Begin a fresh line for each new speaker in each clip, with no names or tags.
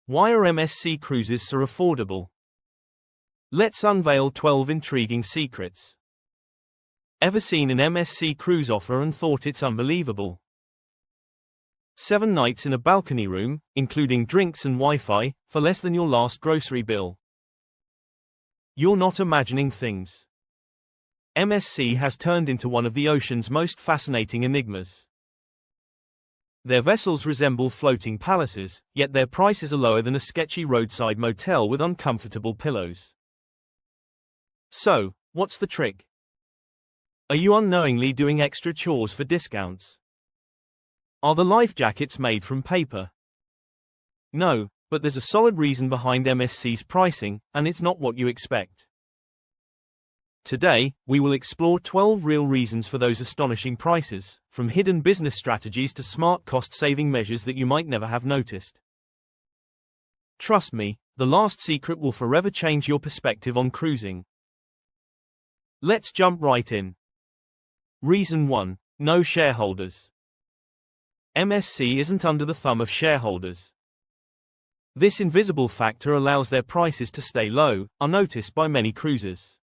Why are MSC cruises so affordable? Let's unveil 12 intriguing secrets. Ever seen an MSC cruise offer and thought it's unbelievable? 7 nights in a balcony room, including drinks and Wi-Fi, for less than your last grocery bill. You're not imagining things. MSC has turned into one of the ocean's most fascinating enigmas. Their vessels resemble floating palaces, yet their prices are lower than a sketchy roadside motel with uncomfortable pillows. So, what's the trick? Are you unknowingly doing extra chores for discounts? Are the life jackets made from paper? No, but there's a solid reason behind MSC's pricing, and it's not what you expect. Today, we will explore 12 real reasons for those astonishing prices, from hidden business strategies to smart cost-saving measures that you might never have noticed. Trust me, the last secret will forever change your perspective on cruising. Let's jump right in. Reason 1: no shareholders. MSC isn't under the thumb of shareholders. This invisible factor allows their prices to stay low, unnoticed by many cruisers.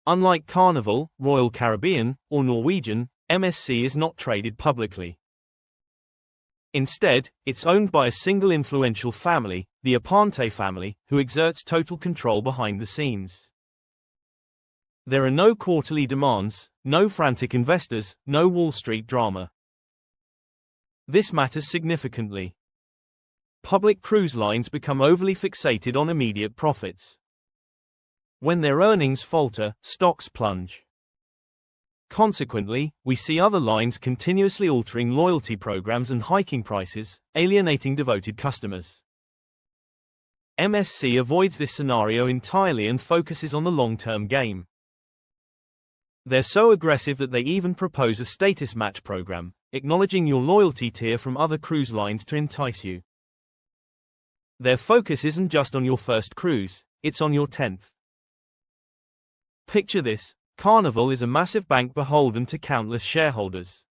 Unlike Carnival, Royal Caribbean, or Norwegian, MSC is not traded publicly. Instead, it's owned by a single influential family, the Apante family, who exerts total control behind the scenes. There are no quarterly demands, no frantic investors, no Wall Street drama. This matters significantly. Public cruise lines become overly fixated on immediate profits. When their earnings falter, stocks plunge. Consequently, we see other lines continuously altering loyalty programs and hiking prices, alienating devoted customers. MSC avoids this scenario entirely and focuses on the long-term game. They're so aggressive that they even propose a status match program, acknowledging your loyalty tier from other cruise lines to entice you. Their focus isn't just on your first cruise, it's on your 10th. Picture this: Carnival is a massive bank beholden to countless shareholders.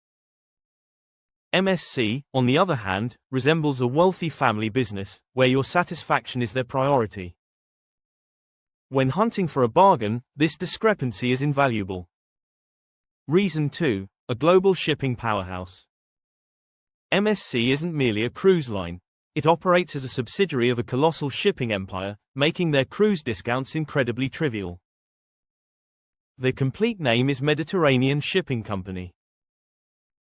MSC, on the other hand, resembles a wealthy family business, where your satisfaction is their priority. When hunting for a bargain, this discrepancy is invaluable. Reason 2: a global shipping powerhouse. MSC isn't merely a cruise line. It operates as a subsidiary of a colossal shipping empire, making their cruise discounts incredibly trivial. Their complete name is Medditerranean Shipping Company.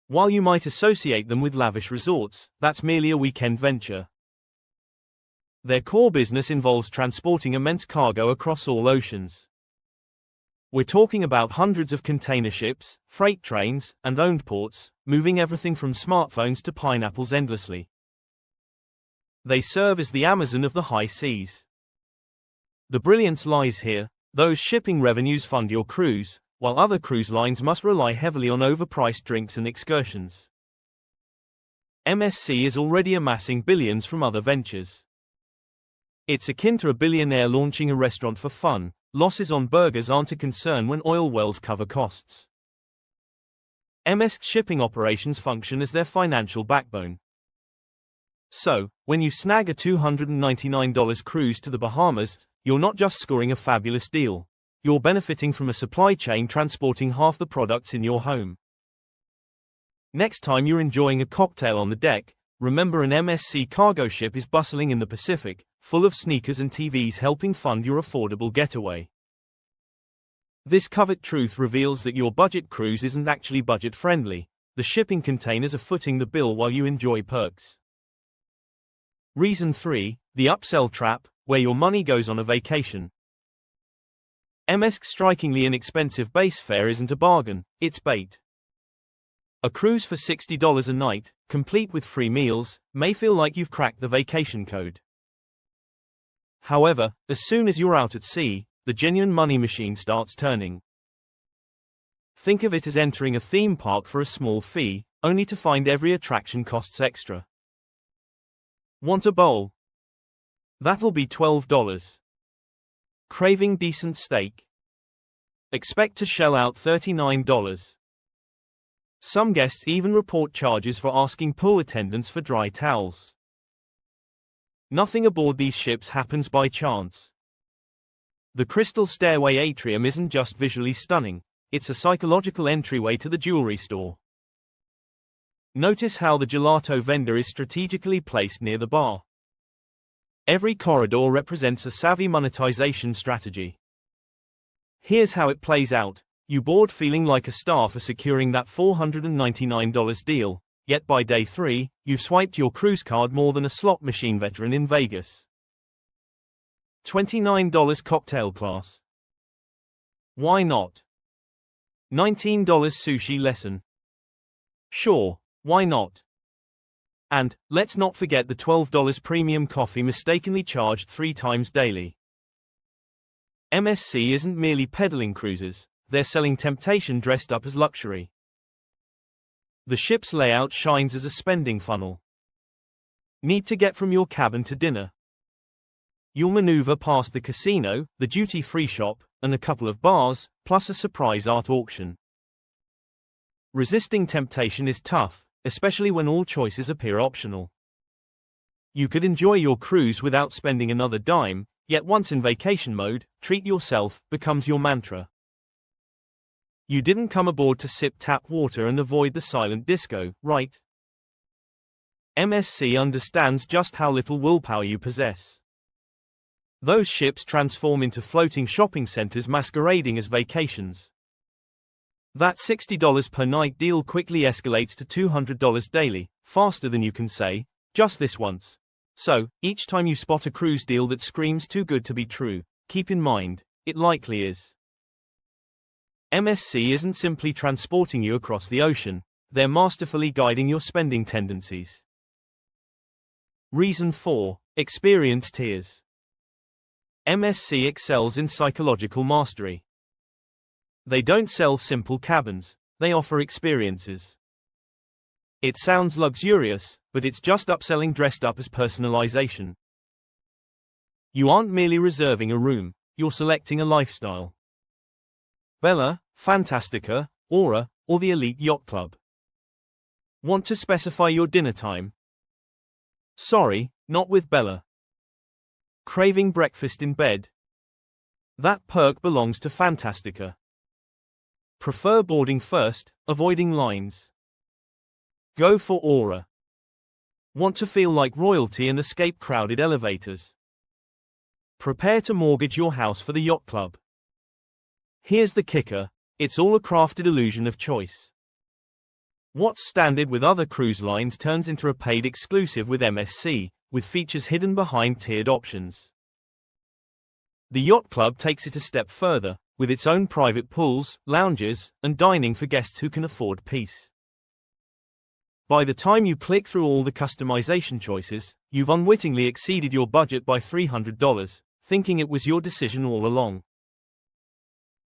While you might associate them with lavish resorts, that's merely a weekend venture. Their core business involves transporting immense cargo across all oceans. We're talking about hundreds of container ships, freight trains, and owned ports, moving everything from smartphones to pineapples endlessly. They serve as the Amazon of the high seas. The brilliance lies here: those shipping revenues fund your cruise, while other cruise lines must rely heavily on overpriced drinks and excursions. MSC is already amassing billions from other ventures. It's akin to a billionaire launching a restaurant for fun. Losses on burgers aren't a concern when oil wells cover costs. MSC shipping operations function as their financial backbone. So, when you snag a $299 cruise to the Bahamas, you're not just scoring a fabulous deal. You're benefiting from a supply chain transporting half the products in your home. Next time you're enjoying a cocktail on the deck, remember an MSC cargo ship is bustling in the Pacific, full of sneakers and TVs helping fund your affordable getaway. This covert truth reveals that your budget cruise isn't actually budget-friendly. The shipping containers are footing the bill while you enjoy perks. Reason 3: the upsell trap, where your money goes on a vacation. MSC's strikingly inexpensive base fare isn't a bargain, it's bait. A cruise for $60 a night, complete with free meals, may feel like you've cracked the vacation code. However, as soon as you're out at sea, the genuine money machine starts turning. Think of it as entering a theme park for a small fee, only to find every attraction costs extra. Want a bowl? That'll be $12. Craving decent steak? Expect to shell out $39. Some guests even report charges for asking pool attendants for dry towels. Nothing aboard these ships happens by chance. The crystal stairway atrium isn't just visually stunning, it's a psychological entryway to the jewelry store. Notice how the gelato vendor is strategically placed near the bar. Every corridor represents a savvy monetization strategy. Here's how it plays out. You board feeling like a star for securing that $499 deal, yet by day 3, you've swiped your cruise card more than a slot machine veteran in Vegas. $29 cocktail class. Why not? $19 sushi lesson. Sure, why not? And, let's not forget the $12 premium coffee mistakenly charged 3 times daily. MSC isn't merely peddling cruises, they're selling temptation dressed up as luxury. The ship's layout shines as a spending funnel. Need to get from your cabin to dinner? You'll maneuver past the casino, the duty-free shop, and a couple of bars, plus a surprise art auction. Resisting temptation is tough, especially when all choices appear optional. You could enjoy your cruise without spending another dime, yet once in vacation mode, treat yourself becomes your mantra. You didn't come aboard to sip tap water and avoid the silent disco, right? MSC understands just how little willpower you possess. Those ships transform into floating shopping centers masquerading as vacations. That $60 per night deal quickly escalates to $200 daily, faster than you can say, just this once. So, each time you spot a cruise deal that screams too good to be true, keep in mind, it likely is. MSC isn't simply transporting you across the ocean, they're masterfully guiding your spending tendencies. Reason 4. Experience tiers. MSC excels in psychological mastery. They don't sell simple cabins, they offer experiences. It sounds luxurious, but it's just upselling dressed up as personalization. You aren't merely reserving a room, you're selecting a lifestyle. Bella, Fantastica, Aura, or the Elite Yacht Club. Want to specify your dinner time? Sorry, not with Bella. Craving breakfast in bed? That perk belongs to Fantastica. Prefer boarding first, avoiding lines? Go for Aura. Want to feel like royalty and escape crowded elevators? Prepare to mortgage your house for the yacht club. Here's the kicker, it's all a crafted illusion of choice. What's standard with other cruise lines turns into a paid exclusive with MSC, with features hidden behind tiered options. The yacht club takes it a step further, with its own private pools, lounges, and dining for guests who can afford peace. By the time you click through all the customization choices, you've unwittingly exceeded your budget by $300, thinking it was your decision all along.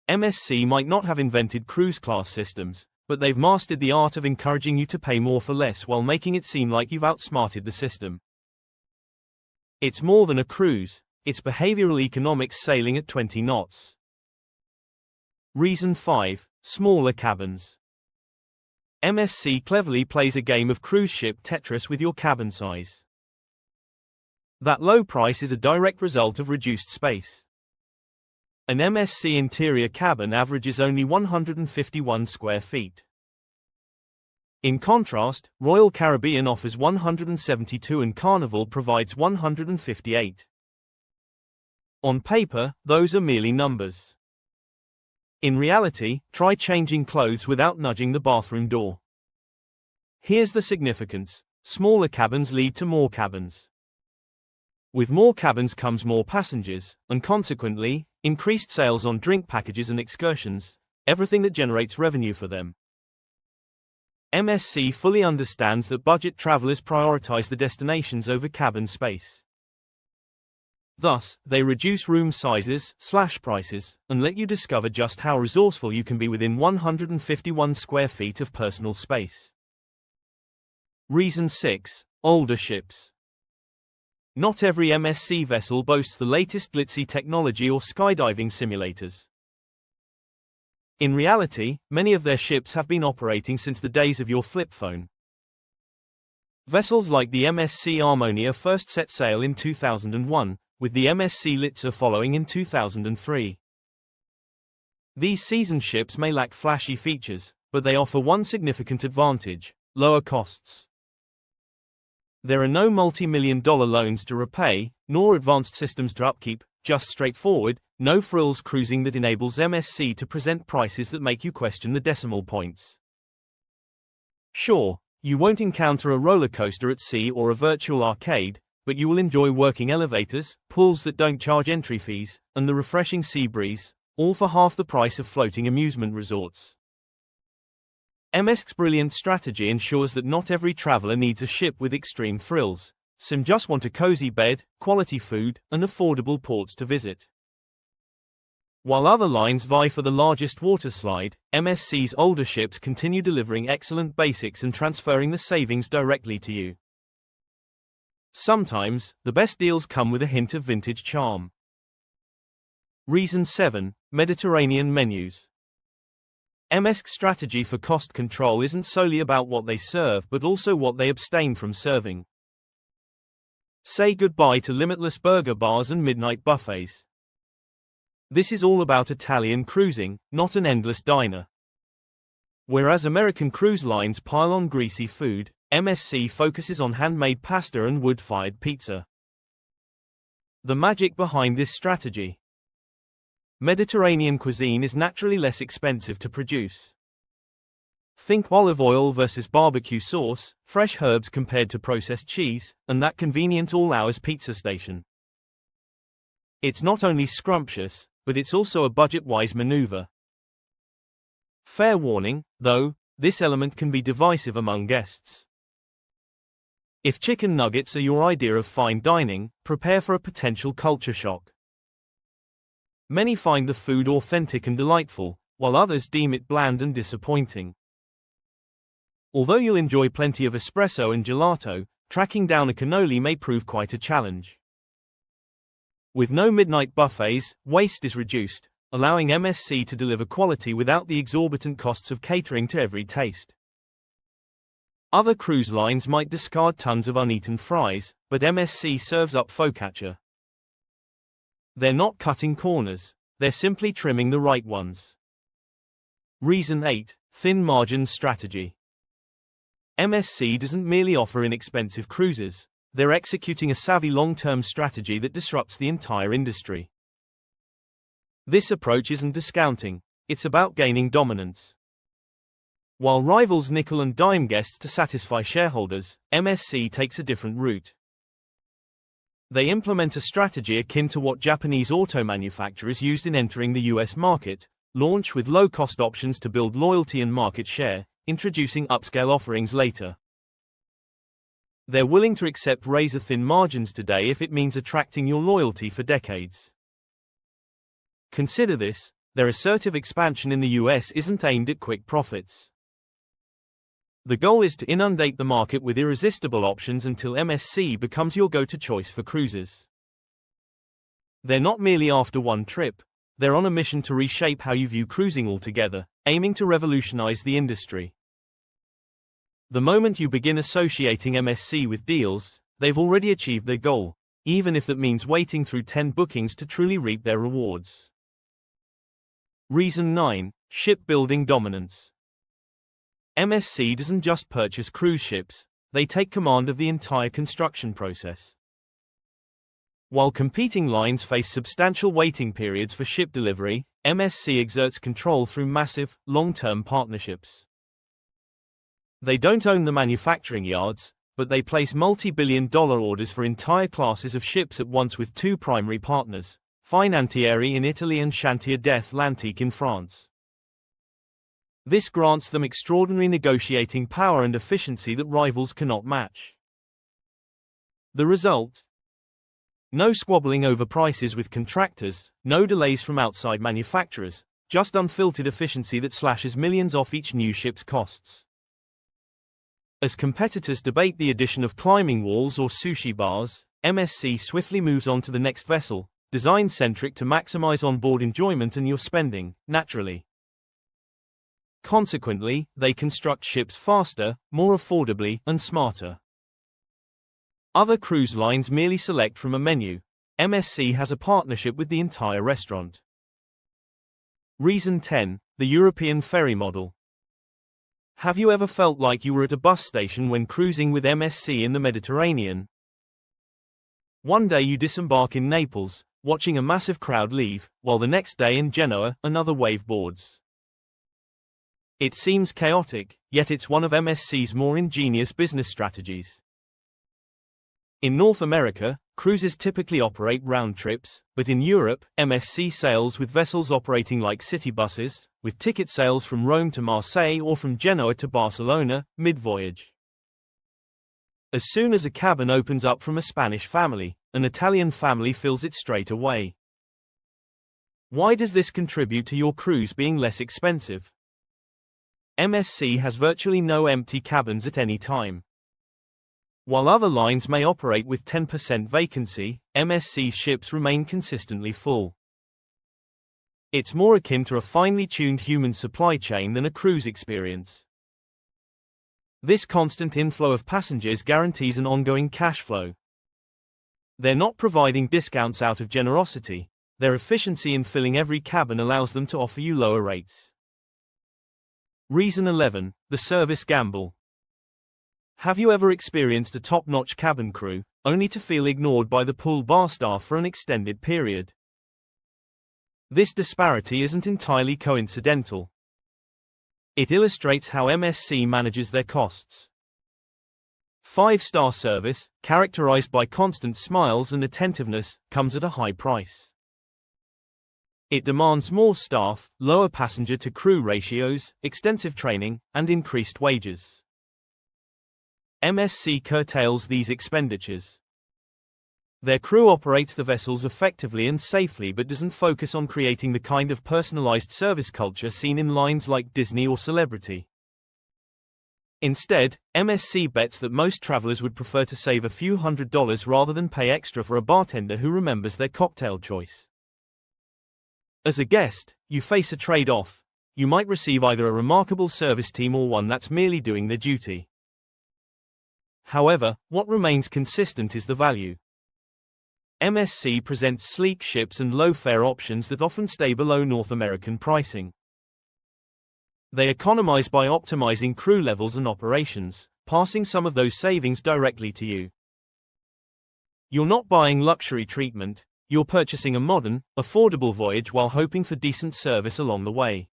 MSC might not have invented cruise class systems, but they've mastered the art of encouraging you to pay more for less while making it seem like you've outsmarted the system. It's more than a cruise, it's behavioral economics sailing at 20 knots. Reason 5. Smaller cabins. MSC cleverly plays a game of cruise ship Tetris with your cabin size. That low price is a direct result of reduced space. An MSC interior cabin averages only 151 square feet. In contrast, Royal Caribbean offers 172 and Carnival provides 158. On paper, those are merely numbers. In reality, try changing clothes without nudging the bathroom door. Here's the significance: smaller cabins lead to more cabins. With more cabins comes more passengers, and consequently, increased sales on drink packages and excursions, everything that generates revenue for them. MSC fully understands that budget travelers prioritize the destinations over cabin space. Thus, they reduce room sizes, slash prices, and let you discover just how resourceful you can be within 151 square feet of personal space. Reason 6. Older ships. Not every MSC vessel boasts the latest glitzy technology or skydiving simulators. In reality, many of their ships have been operating since the days of your flip phone. Vessels like the MSC Harmonia first set sail in 2001, with the MSC Litza following in 2003. These seasoned ships may lack flashy features, but they offer one significant advantage: lower costs. There are no multi-million-dollar loans to repay, nor advanced systems to upkeep, just straightforward, no-frills cruising that enables MSC to present prices that make you question the decimal points. Sure, you won't encounter a roller coaster at sea or a virtual arcade, but you will enjoy working elevators, pools that don't charge entry fees, and the refreshing sea breeze, all for half the price of floating amusement resorts. MSC's brilliant strategy ensures that not every traveler needs a ship with extreme thrills. Some just want a cozy bed, quality food, and affordable ports to visit. While other lines vie for the largest waterslide, MSC's older ships continue delivering excellent basics and transferring the savings directly to you. Sometimes, the best deals come with a hint of vintage charm. Reason 7: Mediterranean menus. MSC's strategy for cost control isn't solely about what they serve but also what they abstain from serving. Say goodbye to limitless burger bars and midnight buffets. This is all about Italian cruising, not an endless diner. Whereas American cruise lines pile on greasy food, MSC focuses on handmade pasta and wood-fired pizza. The magic behind this strategy: Mediterranean cuisine is naturally less expensive to produce. Think olive oil versus barbecue sauce, fresh herbs compared to processed cheese, and that convenient all-hours pizza station. It's not only scrumptious, but it's also a budget-wise maneuver. Fair warning, though, this element can be divisive among guests. If chicken nuggets are your idea of fine dining, prepare for a potential culture shock. Many find the food authentic and delightful, while others deem it bland and disappointing. Although you'll enjoy plenty of espresso and gelato, tracking down a cannoli may prove quite a challenge. With no midnight buffets, waste is reduced, allowing MSC to deliver quality without the exorbitant costs of catering to every taste. Other cruise lines might discard tons of uneaten fries, but MSC serves up focaccia. They're not cutting corners, they're simply trimming the right ones. Reason 8: Thin margins strategy. MSC doesn't merely offer inexpensive cruises, they're executing a savvy long-term strategy that disrupts the entire industry. This approach isn't discounting, it's about gaining dominance. While rivals nickel and dime guests to satisfy shareholders, MSC takes a different route. They implement a strategy akin to what Japanese auto manufacturers used in entering the US market: launch with low-cost options to build loyalty and market share, introducing upscale offerings later. They're willing to accept razor-thin margins today if it means attracting your loyalty for decades. Consider this: their assertive expansion in the US isn't aimed at quick profits. The goal is to inundate the market with irresistible options until MSC becomes your go-to choice for cruises. They're not merely after one trip, they're on a mission to reshape how you view cruising altogether, aiming to revolutionize the industry. The moment you begin associating MSC with deals, they've already achieved their goal, even if that means waiting through 10 bookings to truly reap their rewards. Reason 9: Shipbuilding dominance. MSC doesn't just purchase cruise ships, they take command of the entire construction process. While competing lines face substantial waiting periods for ship delivery, MSC exerts control through massive, long-term partnerships. They don't own the manufacturing yards, but they place multi-billion-dollar orders for entire classes of ships at once with two primary partners, Fincantieri in Italy and Chantier d'Atlantique in France. This grants them extraordinary negotiating power and efficiency that rivals cannot match. The result? No squabbling over prices with contractors, no delays from outside manufacturers, just unfiltered efficiency that slashes millions off each new ship's costs. As competitors debate the addition of climbing walls or sushi bars, MSC swiftly moves on to the next vessel, design-centric to maximize onboard enjoyment and your spending, naturally. Consequently, they construct ships faster, more affordably, and smarter. Other cruise lines merely select from a menu. MSC has a partnership with the entire restaurant. Reason 10. The European ferry model. Have you ever felt like you were at a bus station when cruising with MSC in the Mediterranean? One day you disembark in Naples, watching a massive crowd leave, while the next day in Genoa, another wave boards. It seems chaotic, yet it's one of MSC's more ingenious business strategies. In North America, cruises typically operate round trips, but in Europe, MSC sails with vessels operating like city buses, with ticket sales from Rome to Marseille or from Genoa to Barcelona, mid-voyage. As soon as a cabin opens up from a Spanish family, an Italian family fills it straight away. Why does this contribute to your cruise being less expensive? MSC has virtually no empty cabins at any time. While other lines may operate with 10% vacancy, MSC ships remain consistently full. It's more akin to a finely tuned human supply chain than a cruise experience. This constant inflow of passengers guarantees an ongoing cash flow. They're not providing discounts out of generosity. Their efficiency in filling every cabin allows them to offer you lower rates. Reason 11. The service gamble. Have you ever experienced a top-notch cabin crew, only to feel ignored by the pool bar staff for an extended period? This disparity isn't entirely coincidental. It illustrates how MSC manages their costs. 5-star service, characterized by constant smiles and attentiveness, comes at a high price. It demands more staff, lower passenger-to-crew ratios, extensive training, and increased wages. MSC curtails these expenditures. Their crew operates the vessels effectively and safely but doesn't focus on creating the kind of personalized service culture seen in lines like Disney or Celebrity. Instead, MSC bets that most travelers would prefer to save a few $100s rather than pay extra for a bartender who remembers their cocktail choice. As a guest, you face a trade-off. You might receive either a remarkable service team or one that's merely doing their duty. However, what remains consistent is the value. MSC presents sleek ships and low-fare options that often stay below North American pricing. They economize by optimizing crew levels and operations, passing some of those savings directly to you. You're not buying luxury treatment, you're purchasing a modern, affordable voyage while hoping for decent service along the way.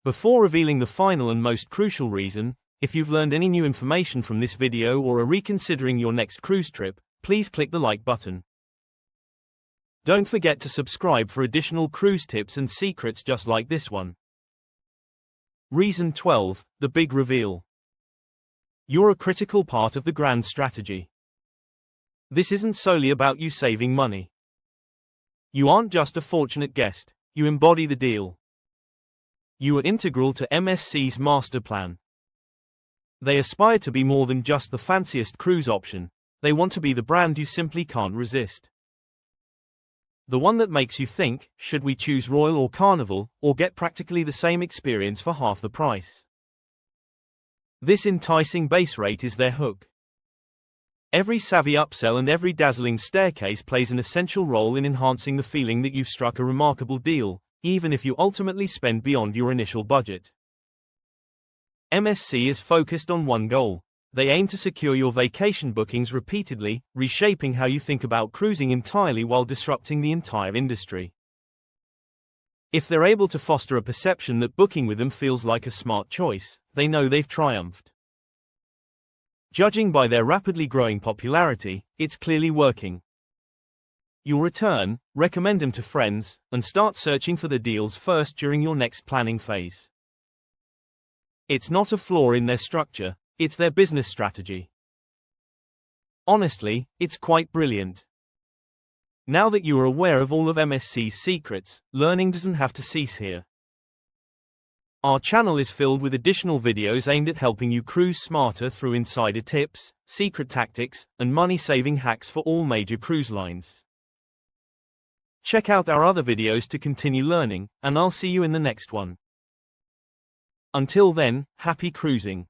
Before revealing the final and most crucial reason, if you've learned any new information from this video or are reconsidering your next cruise trip, please click the like button. Don't forget to subscribe for additional cruise tips and secrets just like this one. Reason 12. The big reveal. You're a critical part of the grand strategy. This isn't solely about you saving money. You aren't just a fortunate guest, you embody the deal. You are integral to MSC's master plan. They aspire to be more than just the fanciest cruise option. They want to be the brand you simply can't resist. The one that makes you think, should we choose Royal or Carnival, or get practically the same experience for half the price? This enticing base rate is their hook. Every savvy upsell and every dazzling staircase plays an essential role in enhancing the feeling that you've struck a remarkable deal, even if you ultimately spend beyond your initial budget. MSC is focused on one goal. They aim to secure your vacation bookings repeatedly, reshaping how you think about cruising entirely while disrupting the entire industry. If they're able to foster a perception that booking with them feels like a smart choice, they know they've triumphed. Judging by their rapidly growing popularity, it's clearly working. You'll return, recommend them to friends, and start searching for the deals first during your next planning phase. It's not a flaw in their structure, it's their business strategy. Honestly, it's quite brilliant. Now that you are aware of all of MSC's secrets, learning doesn't have to cease here. Our channel is filled with additional videos aimed at helping you cruise smarter through insider tips, secret tactics, and money-saving hacks for all major cruise lines. Check out our other videos to continue learning, and I'll see you in the next one. Until then, happy cruising.